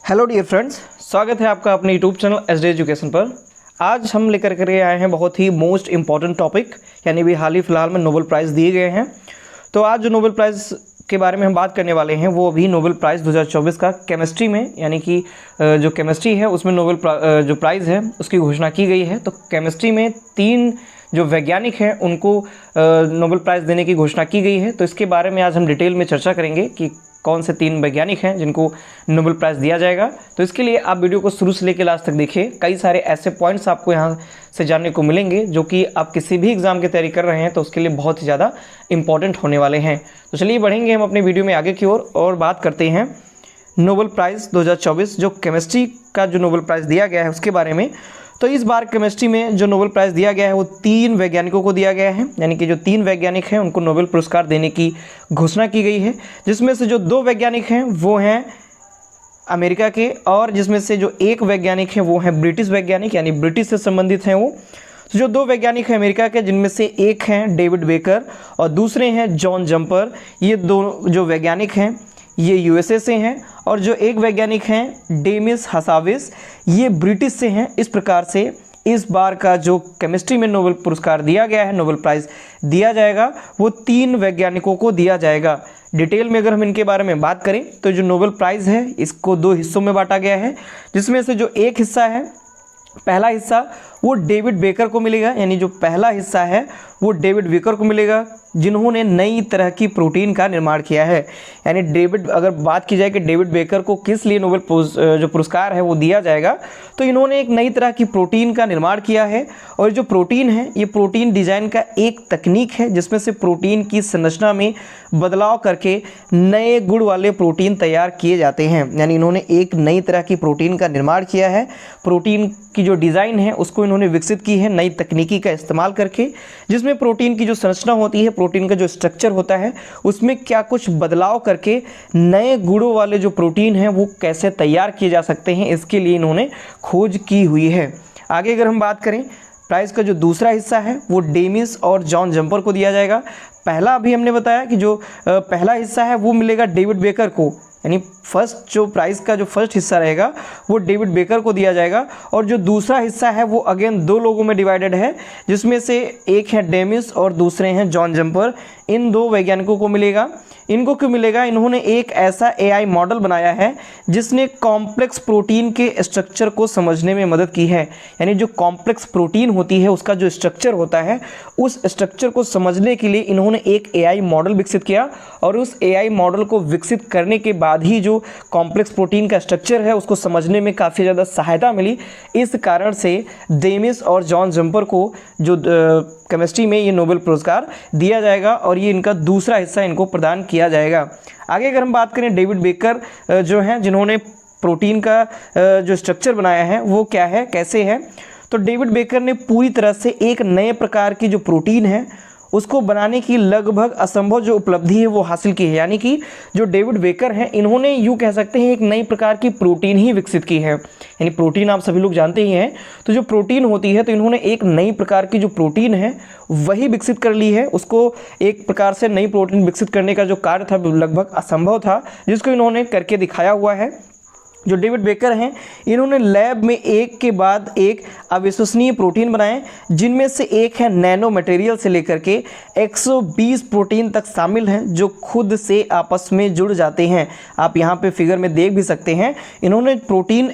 Hello dear friends, स्वागत है आपका अपने यूट्यूब चैनल एसडी एजुकेशन पर। आज हम लेकर के आए हैं बहुत ही मोस्ट इम्पॉर्टेंट टॉपिक, यानी भी हाल ही फिलहाल में नोबेल प्राइज़ दिए गए हैं। तो आज जो नोबेल प्राइज़ के बारे में हम बात करने वाले हैं वो अभी नोबेल प्राइज़ 2024 का केमिस्ट्री में, यानी कि जो केमिस्ट्री है उसमें नोबेल जो प्राइज़ है उसकी घोषणा की गई है। तो केमिस्ट्री में 3 जो वैज्ञानिक हैं उनको नोबेल प्राइज़ देने की घोषणा की गई है। तो इसके बारे में आज हम डिटेल में चर्चा करेंगे कि कौन से 3 वैज्ञानिक हैं जिनको नोबेल प्राइज़ दिया जाएगा। तो इसके लिए आप वीडियो को शुरू से लेकर लास्ट तक देखिए। कई सारे ऐसे पॉइंट्स आपको यहाँ से जानने को मिलेंगे जो कि आप किसी भी एग्ज़ाम की तैयारी कर रहे हैं तो उसके लिए बहुत ही ज़्यादा इंपॉर्टेंट होने वाले हैं। तो चलिए बढ़ेंगे हम अपनी वीडियो में आगे की ओर और बात करते हैं नोबेल प्राइज़ 2024 जो केमिस्ट्री का जो नोबेल प्राइज़ दिया गया है उसके बारे में। तो इस बार केमिस्ट्री में जो नोबेल प्राइज़ दिया गया है वो 3 वैज्ञानिकों को दिया गया है, यानी कि जो 3 वैज्ञानिक हैं उनको नोबेल पुरस्कार देने की घोषणा की गई है। जिसमें से जो 2 वैज्ञानिक हैं वो हैं अमेरिका के, और जिसमें से जो 1 वैज्ञानिक है वो हैं ब्रिटिश वैज्ञानिक, यानी ब्रिटिश से संबंधित हैं वो। तो जो 2 वैज्ञानिक हैं अमेरिका के, जिनमें से एक हैं डेविड बेकर और दूसरे हैं जॉन जंपर। ये 2 जो वैज्ञानिक हैं ये यूएसए से हैं, और जो 1 वैज्ञानिक हैं डेमिस हसाविस, ये ब्रिटिश से हैं। इस प्रकार से इस बार का जो केमिस्ट्री में नोबेल पुरस्कार दिया गया है, नोबेल प्राइज़ दिया जाएगा, वो 3 वैज्ञानिकों को दिया जाएगा। डिटेल में अगर हम इनके बारे में बात करें तो जो नोबेल प्राइज़ है इसको 2 हिस्सों में बांटा गया है, जिसमें से जो एक हिस्सा है, पहला हिस्सा वो डेविड बेकर को मिलेगा, यानी जो पहला हिस्सा है वो डेविड बेकर को मिलेगा जिन्होंने नई तरह की प्रोटीन का निर्माण किया है। यानी अगर बात की जाए कि डेविड बेकर को किस लिए नोबेल जो पुरस्कार है वो दिया जाएगा, तो इन्होंने एक नई तरह की प्रोटीन का निर्माण किया है। और जो प्रोटीन है ये प्रोटीन डिज़ाइन का एक तकनीक है जिसमें से प्रोटीन की संरचना में बदलाव करके नए गुण वाले प्रोटीन तैयार किए जाते हैं। यानी इन्होंने एक नई तरह की प्रोटीन का निर्माण किया है। प्रोटीन की जो डिज़ाइन है उसको इन्होंने विकसित की है नई तकनीकी का इस्तेमाल करके, जिसमें प्रोटीन की जो संरचना होती है, प्रोटीन का जो स्ट्रक्चर होता है, उसमें क्या कुछ बदलाव करके नए गुणों वाले जो प्रोटीन हैं वो कैसे तैयार किए जा सकते हैं, इसके लिए इन्होंने खोज की हुई है। आगे अगर हम बात करें, प्राइज़ का जो दूसरा हिस्सा है वो डेमिस और जॉन जंपर को दिया जाएगा। पहला अभी हमने बताया कि जो पहला हिस्सा है वो मिलेगा डेविड बेकर को, यानी फर्स्ट जो प्राइज़ का जो फर्स्ट हिस्सा रहेगा वो डेविड बेकर को दिया जाएगा। और जो दूसरा हिस्सा है वो अगेन 2 लोगों में डिवाइडेड है, जिसमें से एक है डेमिस और दूसरे हैं जॉन जंपर। इन 2 वैज्ञानिकों को मिलेगा। इनको क्यों मिलेगा? इन्होंने एक ऐसा एआई मॉडल बनाया है जिसने कॉम्प्लेक्स प्रोटीन के स्ट्रक्चर को समझने में मदद की है। यानी जो कॉम्प्लेक्स प्रोटीन होती है उसका जो स्ट्रक्चर होता है, उस स्ट्रक्चर को समझने के लिए इन्होंने एक एआई मॉडल विकसित किया, और उस एआई मॉडल को विकसित करने के बाद ही जो कॉम्प्लेक्स प्रोटीन का स्ट्रक्चर है उसको समझने में काफ़ी ज़्यादा सहायता मिली। इस कारण से डेमिस और जॉन जंपर को जो केमिस्ट्री में ये नोबेल पुरस्कार दिया जाएगा, और ये इनका दूसरा हिस्सा इनको प्रदान किया जाएगा। आगे अगर हम बात करें, डेविड बेकर जो हैं जिन्होंने प्रोटीन का जो स्ट्रक्चर बनाया है वो क्या है, कैसे है, तो डेविड बेकर ने पूरी तरह से एक नए प्रकार की जो प्रोटीन है उसको बनाने की लगभग असंभव जो उपलब्धि है वो हासिल की है। यानी कि जो डेविड बेकर हैं इन्होंने यूँ कह सकते हैं एक नई प्रकार की प्रोटीन ही विकसित की है। यानी प्रोटीन आप सभी लोग जानते ही हैं, तो जो प्रोटीन होती है तो इन्होंने एक नई प्रकार की जो प्रोटीन है वही विकसित कर ली है। उसको एक प्रकार से नई प्रोटीन विकसित करने का जो कार्य था लगभग असंभव था, जिसको इन्होंने करके दिखाया हुआ है। जो डेविड बेकर हैं इन्होंने लैब में एक के बाद एक अविश्वसनीय प्रोटीन बनाए, जिनमें से एक है नैनो मटेरियल से लेकर के 120 प्रोटीन तक शामिल हैं जो खुद से आपस में जुड़ जाते हैं। आप यहाँ पे फिगर में देख भी सकते हैं, इन्होंने प्रोटीन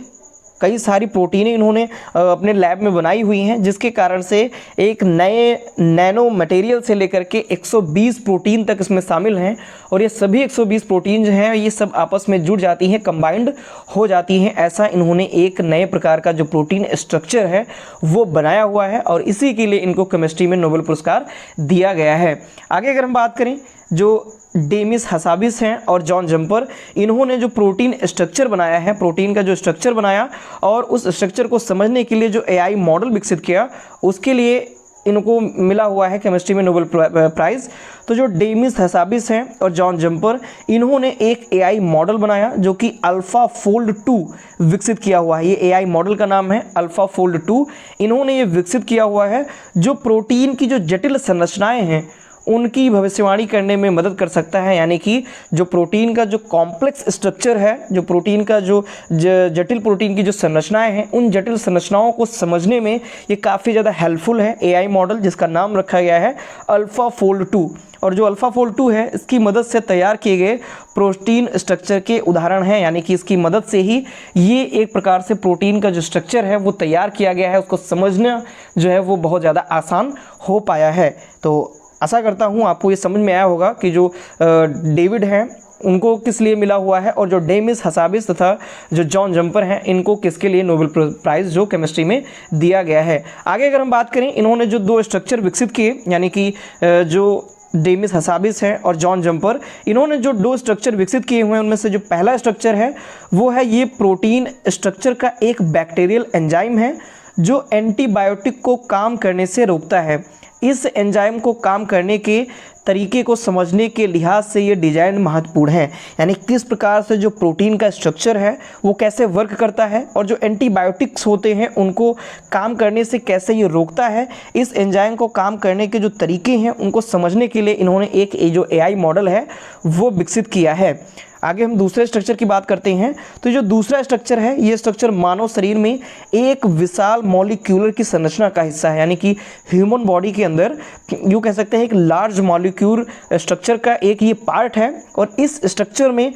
कई सारी प्रोटीनें इन्होंने अपने लैब में बनाई हुई हैं, जिसके कारण से एक नए नैनो मटेरियल से लेकर के 120 प्रोटीन तक इसमें शामिल हैं। और ये सभी 120 प्रोटीन जो हैं ये सब आपस में जुड़ जाती हैं, कंबाइंड हो जाती हैं। ऐसा इन्होंने एक नए प्रकार का जो प्रोटीन स्ट्रक्चर है वो बनाया हुआ है, और इसी के लिए इनको केमिस्ट्री में नोबेल पुरस्कार दिया गया है। आगे अगर हम बात करें, जो डेमिस हसाविस हैं और जॉन जंपर, इन्होंने जो प्रोटीन स्ट्रक्चर बनाया है, प्रोटीन का जो स्ट्रक्चर बनाया और उस स्ट्रक्चर को समझने के लिए जो एआई मॉडल विकसित किया, उसके लिए इनको मिला हुआ है केमिस्ट्री में नोबेल प्राइज़। तो जो डेमिस हसाविस हैं और जॉन जंपर, इन्होंने एक एआई मॉडल बनाया जो कि अल्फ़ा फोल्ड 2 विकसित किया हुआ है। ये एआई मॉडल का नाम है अल्फ़ा फोल्ड 2। इन्होंने ये विकसित किया हुआ है जो प्रोटीन की जो जटिल संरचनाएं हैं उनकी भविष्यवाणी करने में मदद कर सकता है। यानी कि जो प्रोटीन का जो कॉम्प्लेक्स स्ट्रक्चर है, जो प्रोटीन का जो जटिल प्रोटीन की जो संरचनाएं हैं, उन जटिल संरचनाओं को समझने में ये काफ़ी ज़्यादा हेल्पफुल है एआई मॉडल, जिसका नाम रखा गया है अल्फाफोल्ड 2। और जो अल्फाफोल्ड 2 है, इसकी मदद से तैयार किए गए प्रोटीन स्ट्रक्चर के उदाहरण हैं। यानी कि इसकी मदद से ही ये एक प्रकार से प्रोटीन का जो स्ट्रक्चर है वो तैयार किया गया है, उसको समझना जो है वो बहुत ज़्यादा आसान हो पाया है। तो आशा करता हूँ आपको ये समझ में आया होगा कि जो डेविड हैं उनको किस लिए मिला हुआ है, और जो डेमिस हसाबिस तथा जो जॉन जंपर हैं इनको किसके लिए नोबेल प्राइज़ जो केमिस्ट्री में दिया गया है। आगे अगर हम बात करें, इन्होंने जो 2 स्ट्रक्चर विकसित किए, यानी कि जो डेमिस हसाबिस है और जॉन जंपर, इन्होंने जो 2 स्ट्रक्चर विकसित किए हुए हैं उनमें से जो पहला स्ट्रक्चर है वो है ये प्रोटीन स्ट्रक्चर का एक बैक्टीरियल एंजाइम है जो एंटीबायोटिक को काम करने से रोकता है। इस एंजाइम को काम करने के तरीके को समझने के लिहाज से ये डिज़ाइन महत्वपूर्ण है। यानी किस प्रकार से जो प्रोटीन का स्ट्रक्चर है वो कैसे वर्क करता है, और जो एंटीबायोटिक्स होते हैं उनको काम करने से कैसे ये रोकता है, इस एंजाइम को काम करने के जो तरीके हैं उनको समझने के लिए इन्होंने एक जो एआई मॉडल है वो विकसित किया है। आगे हम दूसरे स्ट्रक्चर की बात करते हैं। तो जो दूसरा स्ट्रक्चर है, ये स्ट्रक्चर मानव शरीर में एक विशाल मॉलिक्यूलर की संरचना का हिस्सा है। यानी कि ह्यूमन बॉडी के अंदर यूँ कह सकते हैं एक लार्ज मॉलिक्यूल स्ट्रक्चर का एक ये पार्ट है, और इस स्ट्रक्चर में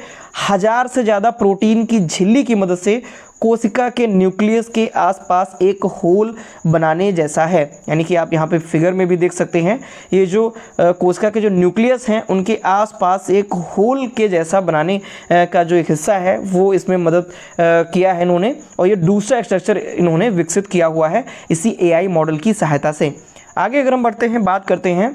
1000 से ज़्यादा प्रोटीन की झिल्ली की मदद से कोशिका के न्यूक्लियस के आसपास एक होल बनाने जैसा है। यानी कि आप यहाँ पे फिगर में भी देख सकते हैं, ये जो कोशिका के जो न्यूक्लियस हैं उनके आसपास एक होल के जैसा बनाने का जो एक हिस्सा है वो इसमें मदद किया है इन्होंने, और ये दूसरा स्ट्रक्चर इन्होंने विकसित किया हुआ है इसी एआई मॉडल की सहायता से। आगे अगर हम बढ़ते हैं, बात करते हैं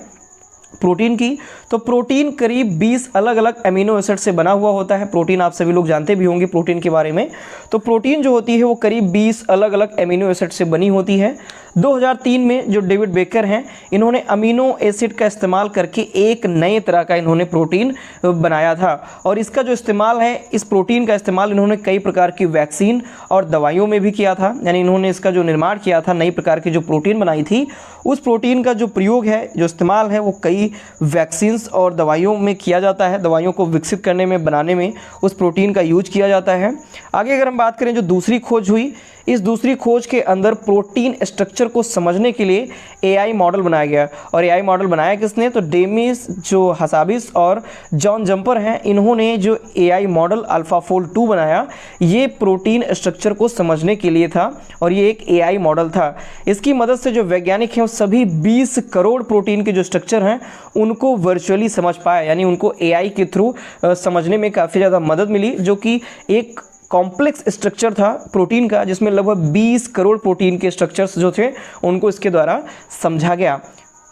प्रोटीन की, तो प्रोटीन करीब 20 अलग अलग अमीनो एसिड से बना हुआ होता है। प्रोटीन आप सभी लोग जानते भी होंगे प्रोटीन के बारे में। तो प्रोटीन जो होती है वो करीब 20 अलग अलग अमीनो एसिड से बनी होती है। 2003 में जो डेविड बेकर हैं, इन्होंने अमीनो एसिड का इस्तेमाल करके एक नए तरह का इन्होंने प्रोटीन बनाया था, और इसका जो इस्तेमाल है, इस प्रोटीन का इस्तेमाल इन्होंने कई प्रकार की वैक्सीन और दवाइयों में भी किया था। यानी इन्होंने इसका जो निर्माण किया था, नई प्रकार की जो प्रोटीन बनाई थी, उस प्रोटीन का जो प्रयोग है, जो इस्तेमाल है, वो कई वैक्सीन्स और दवाइयों में किया जाता है। दवाइयों को विकसित करने में, बनाने में उस प्रोटीन का यूज किया जाता है। आगे अगर हम बात करें, जो दूसरी खोज हुई, इस दूसरी खोज के अंदर प्रोटीन स्ट्रक्चर को समझने के लिए एआई मॉडल बनाया गया। और एआई मॉडल बनाया किसने? तो डेमिस जो हसाबिस और जॉन जंपर हैं, इन्होंने जो एआई मॉडल अल्फाफोल्ड 2 बनाया, ये प्रोटीन स्ट्रक्चर को समझने के लिए था, और ये एक एआई मॉडल था। इसकी मदद से जो वैज्ञानिक हैं वो सभी 20 करोड़ प्रोटीन के जो स्ट्रक्चर हैं उनको वर्चुअली समझ पाए। यानी उनको एआई के थ्रू समझने में काफ़ी ज़्यादा मदद मिली, जो कि एक कॉम्प्लेक्स स्ट्रक्चर था प्रोटीन का, जिसमें लगभग 20 करोड़ प्रोटीन के स्ट्रक्चर्स जो थे उनको इसके द्वारा समझा गया।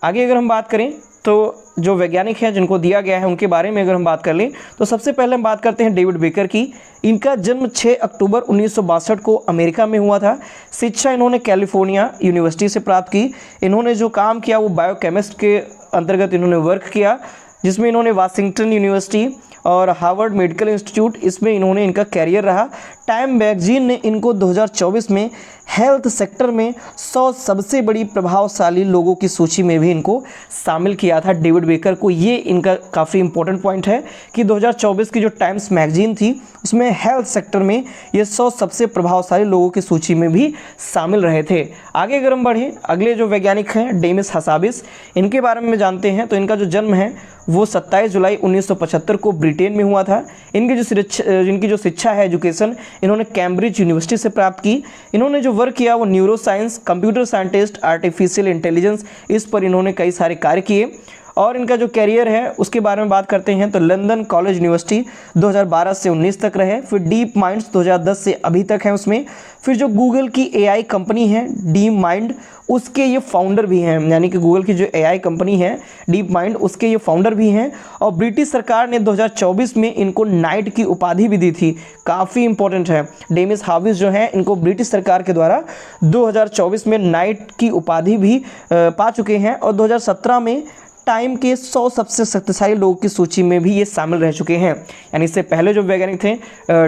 आगे अगर हम बात करें, तो जो वैज्ञानिक हैं जिनको दिया गया है उनके बारे में अगर हम बात कर लें, तो सबसे पहले हम बात करते हैं डेविड बेकर की। इनका जन्म 6 अक्टूबर 1962 को अमेरिका में हुआ था। शिक्षा इन्होंने कैलिफोर्निया यूनिवर्सिटी से प्राप्त की। इन्होंने जो काम किया वो बायोकेमिस्ट के अंतर्गत इन्होंने वर्क किया, जिसमें इन्होंने वाशिंगटन यूनिवर्सिटी और हार्वर्ड मेडिकल इंस्टीट्यूट, इसमें इन्होंने इनका कैरियर रहा। टाइम मैगजीन ने इनको 2024 में हेल्थ सेक्टर में 100 सबसे बड़ी प्रभावशाली लोगों की सूची में भी इनको शामिल किया था, डेविड बेकर को। ये इनका काफ़ी इंपॉर्टेंट पॉइंट है कि 2024 की जो टाइम्स मैगजीन थी उसमें हेल्थ सेक्टर में ये 100 सबसे प्रभावशाली लोगों की सूची में भी शामिल रहे थे। आगे अगर हम बढ़ें, अगले जो वैज्ञानिक हैं डेमिस हसाबिस, इनके बारे में जानते हैं। तो इनका जो जन्म है वो 27 जुलाई 1975 को ब्रिटेन में हुआ था। इनकी जो शिक्षा है, एजुकेशन, इन्होंने कैम्ब्रिज यूनिवर्सिटी से प्राप्त की। इन्होंने जो वर्क किया वो neuro science, computer scientist, artificial intelligence, इस पर इन्होंने कई सारे कार्य किए। और इनका जो कैरियर है उसके बारे में बात करते हैं, तो लंदन कॉलेज यूनिवर्सिटी 2012 से 19 तक रहे। फिर डीप माइंड्स 2010 से अभी तक है उसमें। फिर जो गूगल की एआई कंपनी है डीप माइंड, उसके ये फाउंडर भी हैं। यानी कि गूगल की जो एआई कंपनी है डीप माइंड, उसके ये फाउंडर भी हैं। और ब्रिटिश सरकार ने 2024 में इनको नाइट की उपाधि भी दी थी, काफ़ी इंपॉर्टेंट है। डेमिस हाविस जो हैं इनको ब्रिटिश सरकार के द्वारा 2024 में नाइट की उपाधि भी पा चुके हैं। और 2017 में टाइम के 100 सबसे शक्तिशाली लोगों की सूची में भी ये शामिल रह चुके हैं। यानी इससे पहले जो वैज्ञानिक थे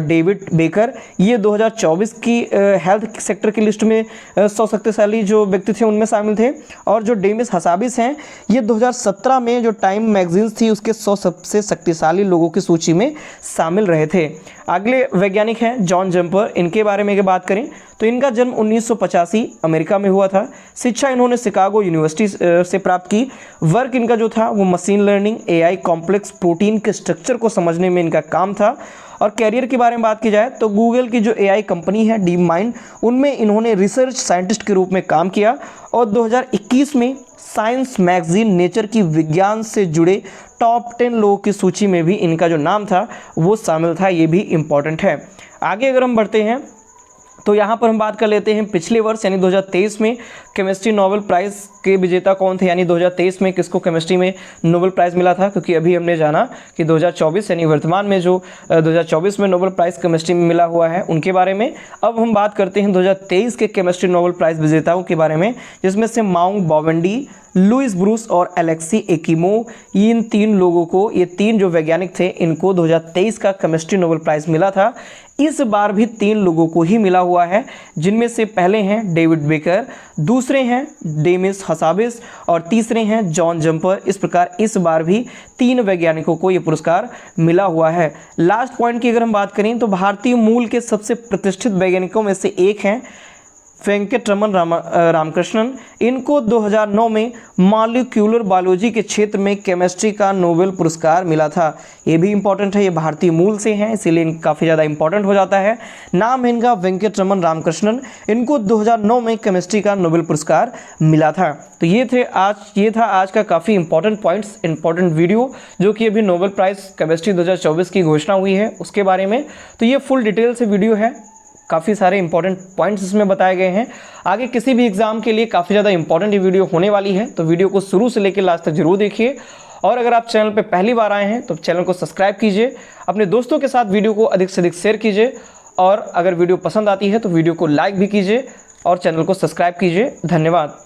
डेविड बेकर, ये 2024 की हेल्थ सेक्टर की लिस्ट में 100 शक्तिशाली जो व्यक्ति थे उनमें शामिल थे। और जो डेमिस हसाबिस हैं, ये 2017 में जो टाइम मैगजीन थी उसके 100 सबसे शक्तिशाली लोगों की सूची में शामिल रहे थे। अगले वैज्ञानिक हैं जॉन जंपर। इनके बारे में अगर बात करें तो इनका जन्म 1985 अमेरिका में हुआ था। शिक्षा इन्होंने शिकागो यूनिवर्सिटी से प्राप्त की। वर्क इनका जो था वो machine learning, AI, complex protein के स्ट्रक्चर को समझने में इनका काम था। और कैरियर के बारे में बात की जाए तो गूगल की जो एआई कंपनी है डीप माइंड, उनमें इन्होंने रिसर्च साइंटिस्ट के रूप में काम किया। और 2021 में साइंस मैगजीन नेचर की विज्ञान से जुड़े टॉप 10 लोगों की सूची में भी इनका जो नाम था वो शामिल था। ये भी इम्पॉर्टेंट है। आगे अगर हम बढ़ते हैं तो यहाँ पर हम बात कर लेते हैं पिछले वर्ष यानी 2023 में केमिस्ट्री नोबेल प्राइज़ के विजेता कौन थे, यानी 2023 में किसको केमिस्ट्री में नोबेल प्राइज़ मिला था। क्योंकि अभी हमने जाना कि 2024 यानी वर्तमान में जो 2024 में नोबेल प्राइज़ केमिस्ट्री में मिला हुआ है उनके बारे में। अब हम बात करते हैं 2023 के केमिस्ट्री नोबेल प्राइज़ विजेताओं के बारे में, जिसमें से माउंट बॉवेंडी, लुइस ब्रूस और एलेक्सी एकिमो, इन 3 लोगों को, ये 3 जो वैज्ञानिक थे, इनको 2023 का केमिस्ट्री नोबेल प्राइज़ मिला था। इस बार भी 3 लोगों को ही मिला हुआ है, जिनमें से पहले हैं डेविड बेकर, दूसरे हैं डेमिस हसाबिस और तीसरे हैं जॉन जंपर। इस प्रकार इस बार भी 3 वैज्ञानिकों को ये पुरस्कार मिला हुआ है। लास्ट पॉइंट की अगर हम बात करें तो भारतीय मूल के सबसे प्रतिष्ठित वैज्ञानिकों में से एक हैं वेंकटरमन रामकृष्णन। इनको 2009 में मॉलिक्यूलर बायोलॉजी के क्षेत्र में केमिस्ट्री का नोबेल पुरस्कार मिला था। ये भी इंपॉर्टेंट है, ये भारतीय मूल से हैं इसीलिए काफ़ी ज़्यादा इंपॉर्टेंट हो जाता है। नाम है इनका वेंकटरमन रामकृष्णन। इनको 2009 में केमिस्ट्री का नोबेल पुरस्कार मिला था। तो ये था आज का काफ़ी इंपॉर्टेंट पॉइंट्स, इंपॉर्टेंट वीडियो, जो कि अभी नोबेल प्राइज़ केमिस्ट्री 2024 की घोषणा हुई है उसके बारे में। तो ये फुल डिटेल से वीडियो है, काफ़ी सारे इंपॉर्टेंट पॉइंट्स इसमें बताए गए हैं। आगे किसी भी एग्जाम के लिए काफ़ी ज़्यादा इंपॉर्टेंट ये वीडियो होने वाली है, तो वीडियो को शुरू से लेकर लास्ट तक जरूर देखिए। और अगर आप चैनल पे पहली बार आए हैं तो चैनल को सब्सक्राइब कीजिए, अपने दोस्तों के साथ वीडियो को अधिक से अधिक शेयर कीजिए, और अगर वीडियो पसंद आती है तो वीडियो को लाइक भी कीजिए और चैनल को सब्सक्राइब कीजिए। धन्यवाद।